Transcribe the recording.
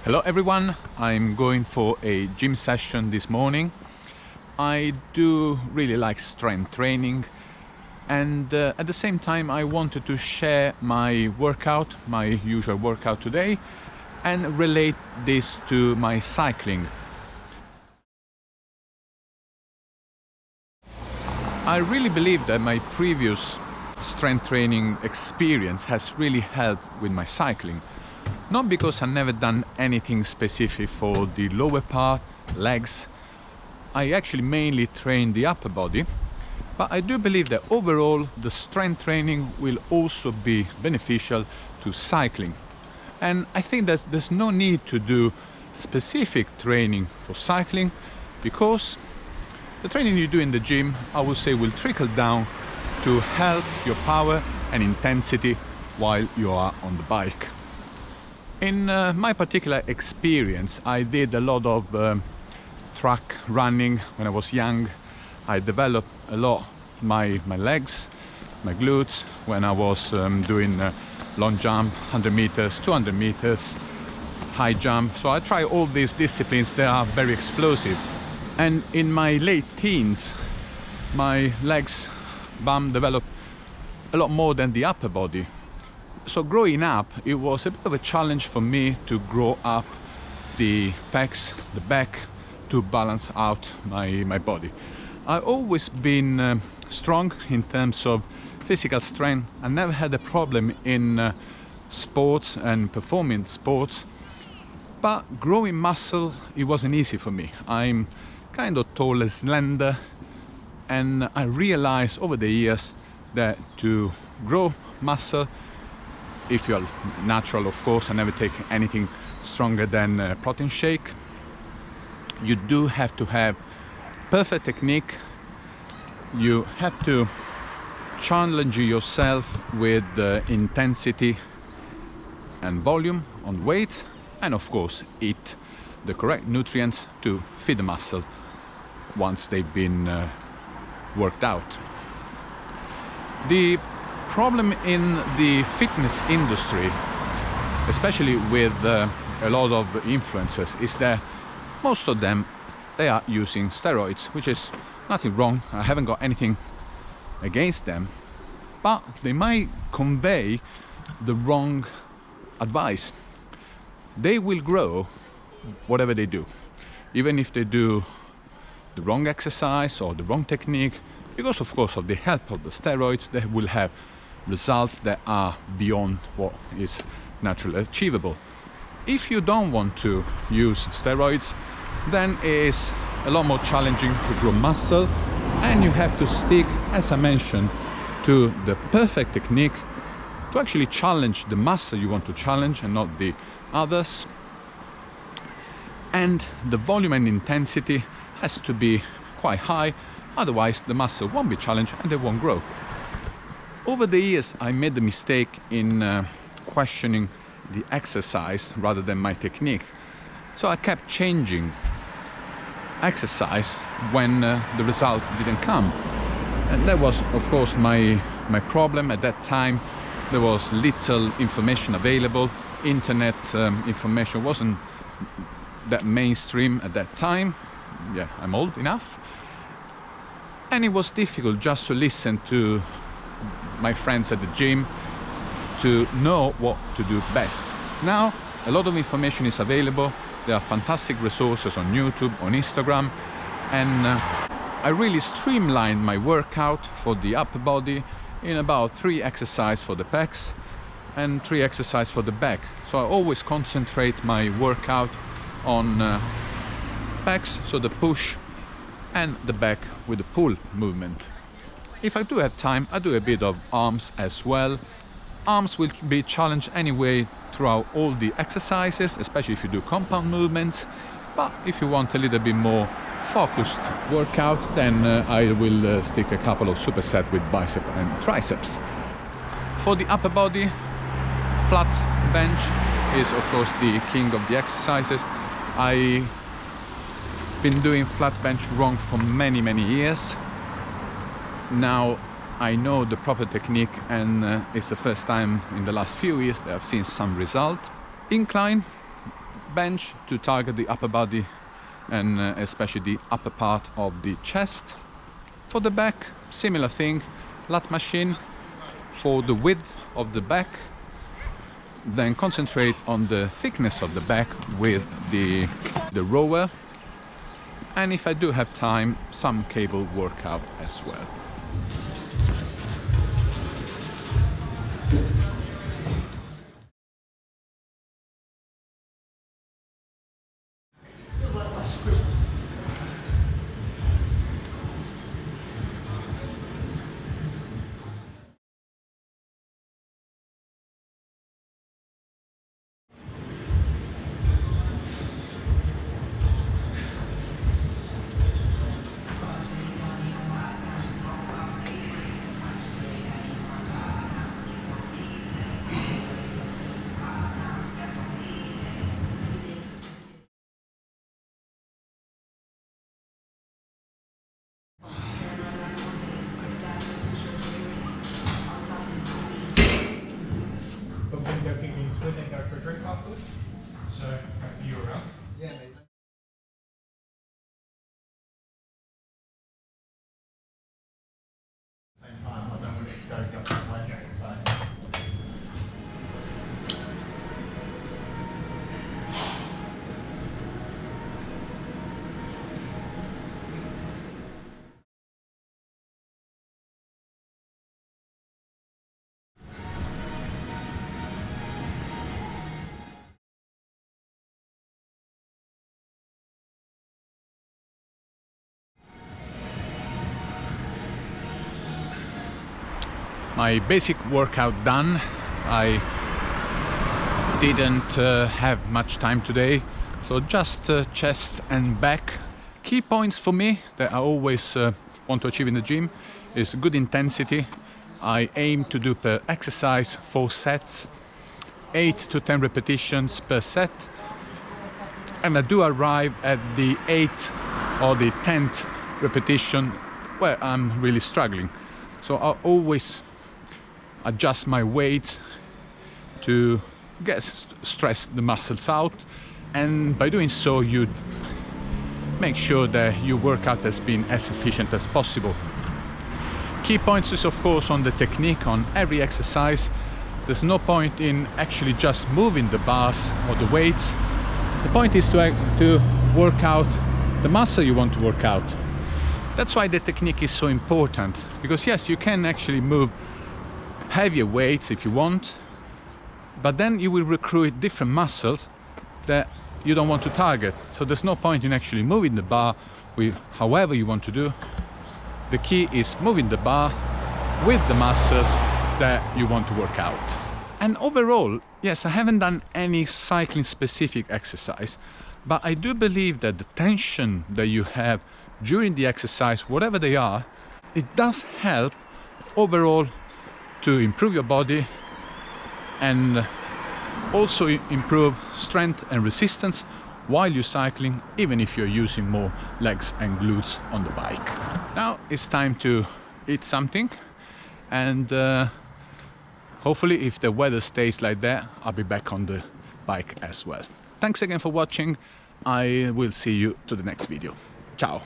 Hello everyone, I'm going for a gym session this morning. I do really like strength training, and at the same time I wanted to share my workout, my usual workout today, and relate this to my cycling. I really believe that my previous strength training experience has really helped with my cycling. Not because I've never done anything specific for the lower part, legs. I actually mainly train the upper body, but I do believe that overall the strength training will also be beneficial to cycling. And I think that there's no need to do specific training for cycling, because the training you do in the gym, I would say, will trickle down to help your power and intensity while you are on the bike. In my particular experience, I did a lot of track running when I was young. I developed a lot my legs, my glutes, when I was doing long jump, 100 meters, 200 meters, high jump. So I try all these disciplines that are very explosive. And in my late teens, my legs bum developed a lot more than the upper body. So growing up, it was a bit of a challenge for me to grow up the pecs, the back, to balance out my body. I've always been strong in terms of physical strength. I never had a problem in sports and performing sports, but growing muscle, it wasn't easy for me. I'm kind of tall and slender, and I realized over the years that to grow muscle, if you're natural, of course, I never take anything stronger than a protein shake, you do have to have perfect technique. You have to challenge yourself with intensity and volume on weight, and of course eat the correct nutrients to feed the muscle once they've been worked out. The problem in the fitness industry, especially with a lot of influencers, is that most of them, they are using steroids, which is nothing wrong. I haven't got anything against them, but they might convey the wrong advice. They will grow whatever they do, even if they do the wrong exercise or the wrong technique, because of course of the help of the steroids, they will have results that are beyond what is naturally achievable. If you don't want to use steroids, then it is a lot more challenging to grow muscle, and you have to stick, as I mentioned, to the perfect technique to actually challenge the muscle you want to challenge and not the others. And the volume and intensity has to be quite high, otherwise the muscle won't be challenged and they won't grow. Over the years, I made the mistake in questioning the exercise rather than my technique. So I kept changing exercise when the result didn't come. And that was, of course, my problem. At that time, there was little information available. Internet information wasn't that mainstream at that time. Yeah, I'm old enough. And it was difficult just to listen to my friends at the gym to know what to do best. Now a lot of information is available. There are fantastic resources on YouTube, on Instagram, and I really streamlined my workout for the upper body in about 3 exercises for the pecs and 3 exercises for the back. So I always concentrate my workout on pecs, so the push, and the back with the pull movement. If I do have time, I do a bit of arms as well. Arms will be challenged anyway throughout all the exercises, especially if you do compound movements. But if you want a little bit more focused workout, then I will stick a couple of supersets with bicep and triceps. For the upper body, flat bench is of course the king of the exercises. I've been doing flat bench wrong for many years. Now I know the proper technique, and it's the first time in the last few years that I've seen some result. Incline, bench to target the upper body and especially the upper part of the chest. For the back, similar thing, lat machine for the width of the back, then concentrate on the thickness of the back with the rower, and if I do have time, some cable workout as well. But when they're picking food, they go for a drink afterwards. So after you're around. Yeah, mate. Same time, I don't want it going up that way. My basic workout done. I didn't have much time today, so just chest and back. Key points for me that I always want to achieve in the gym is good intensity. I aim to do per exercise 4 sets, 8 to 10 repetitions per set, and I do arrive at the 8th or the 10th repetition where I'm really struggling. So I always adjust my weight to stress the muscles out, and by doing so you make sure that your workout has been as efficient as possible. Key points is of course on the technique on every exercise. There's no point in actually just moving the bars or the weights. The point is to work out the muscle you want to work out. That's why the technique is so important, because yes, you can actually move heavier weights if you want, but then you will recruit different muscles that you don't want to target. So there's no point in actually moving the bar with however you want to do. The key is moving the bar with the muscles that you want to work out. And overall, yes, I haven't done any cycling specific exercise, but I do believe that the tension that you have during the exercise, whatever they are, it does help overall to improve your body and also improve strength and resistance while you're cycling, even if you're using more legs and glutes on the bike. Now it's time to eat something, and hopefully if the weather stays like that, I'll be back on the bike as well. Thanks again for watching. I will see you to the next video. Ciao.